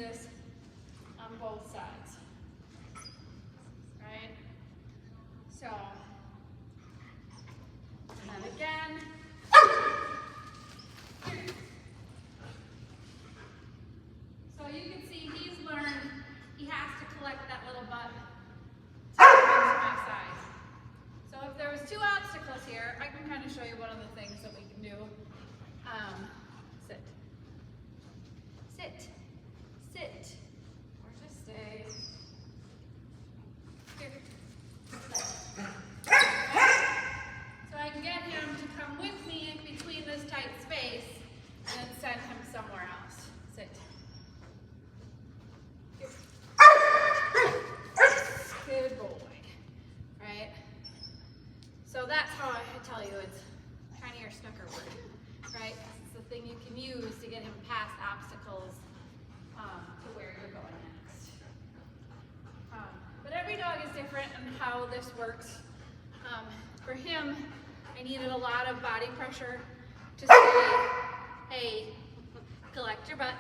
this on both sides, right? So, and then again. So you can see he's learned he has to collect that little butt to come into my side. So if there was 2 obstacles here, I can kind of show you one of the things that we can do. Sit. Sit. Sit. Or just stay. Here. So I can get him to come with me between this tight space and then send him somewhere else. Sit. Here. Good boy. Right? So that's how I tell you it's kind of your snooker word, right? It's the thing you can use to get him past obstacles to where you're going next. But every dog is different in how this works. For him, I needed a lot of body pressure to say, hey, collect your butt.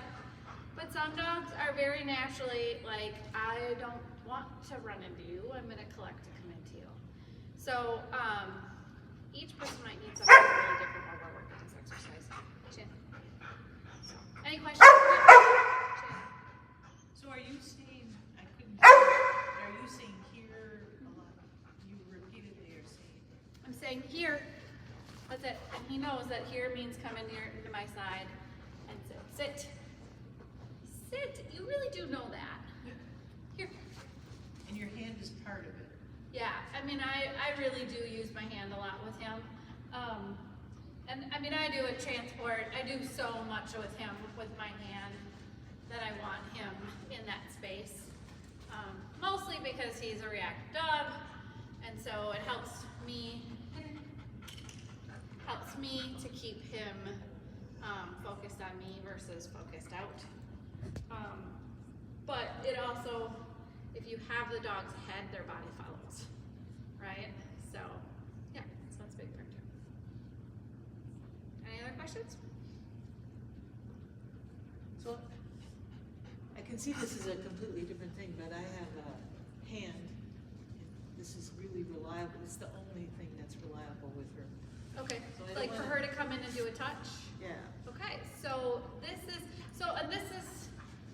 But some dogs are very naturally like, I don't want to run into you, I'm going to collect to come into you. So each person might need something really different while we're working this exercise. Chin. Any questions? Chin. So are you saying, I couldn't hear, are you saying here a lot? You repeatedly are saying. I'm saying here. That's it. And he knows that here means come in here into my side and sit. Sit. Sit. You really do know that. Here. And your hand is part of it. Yeah, I mean, I really do use my hand a lot with him. And I mean, I do a transport. I do so much with him with my hand that I want him in that space. Mostly because he's a reactive dog, and so it helps me to keep him focused on me versus focused out. But it also, if you have the dog's head, their body follows, right? So, yeah, so that's a big part too. Any other questions? So I can see this is a completely different thing, but I have a hand. This is really reliable. It's the only thing that's reliable with her. Okay, So like for her to come in and do a touch? Yeah. Okay, so this is,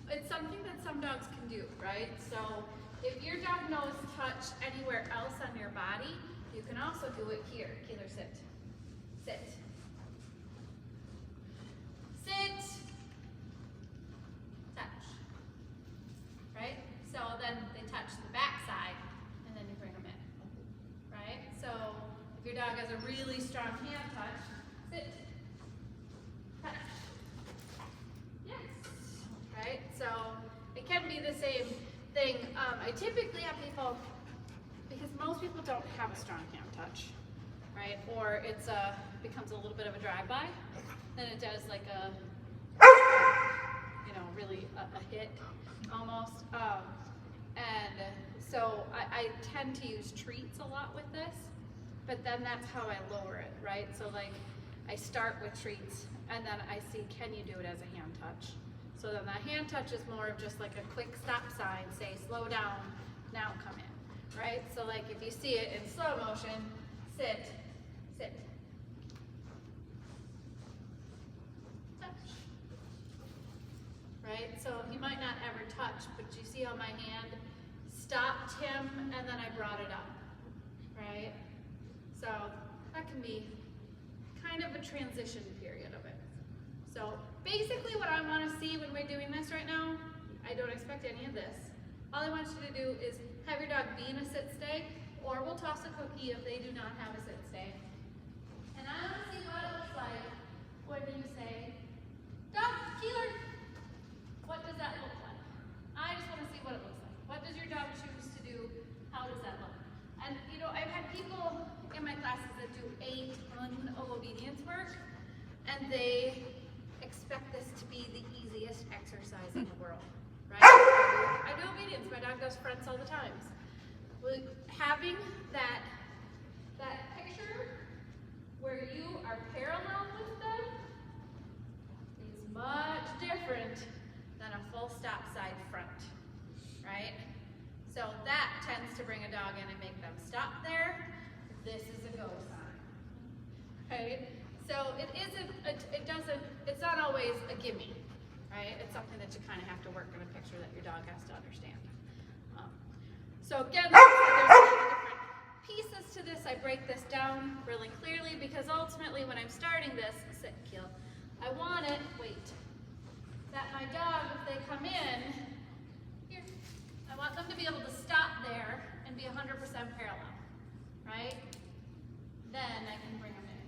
it's something that some dogs can do, right? So if your dog knows touch anywhere else on your body, you can also do it here. Keeler, sit. Sit. Sit. Touch. Right? So then they touch the back side, and then you bring them in. Right? So if your dog has a really strong hand touch, sit. Touch. Yes. Right? So it can be the same thing. I typically have people, because most people don't have a strong hand touch, right? Or it's becomes a little bit of a drive-by, then it does like a, really a hit almost. And so I tend to use treats a lot with this, but then that's how I lower it, right? So like I start with treats, and then I see, can you do it as a hand touch? So then the hand touch is more of just like a quick stop sign, say slow down, now come in, right? So like if you see it in slow motion, sit, sit. Touch. Right? So he might not ever touch, but you see how my hand stopped him and then I brought it up, right? So that can be kind of a transition period of it. So basically what I want to see when we're doing this right now, I don't expect any of this. All I want you to do is have your dog be in a sit stay, or we'll toss a cookie if they do not have a sit stay. And I want to see what it looks like when you say, dog, Keeler, what does that look like? I just want to see what it looks like. What does your dog choose to do? How does that look? And I've had people in my classes that do a ton of obedience work, and they expect this to be the easiest exercise in the world, right? I do obedience. My dog does fronts all the time. Having that picture where you are parallel with them is much different than a full stop sign dog in and make them stop there, this is a go sign, right? So it isn't, it's not always a gimme, right? It's something that you kind of have to work in a picture that your dog has to understand. So again, there's different pieces to this. I break this down really clearly because ultimately when I'm starting this, sit, Keel, I want it, wait, that my dog, if they come in, here, I want them to be able to stop there and be 100% parallel, right? Then I can bring them in.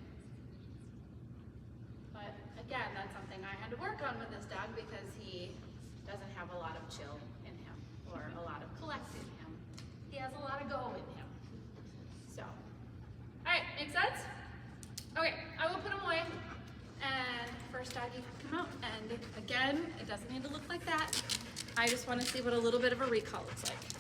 But again, that's something I had to work on with this dog because he doesn't have a lot of chill in him or a lot of collect in him. He has a lot of go in him. So, all right, make sense? Okay, I will put him away. And first doggy can come out. And again, it doesn't need to look like that. I just want to see what a little bit of a recall looks like.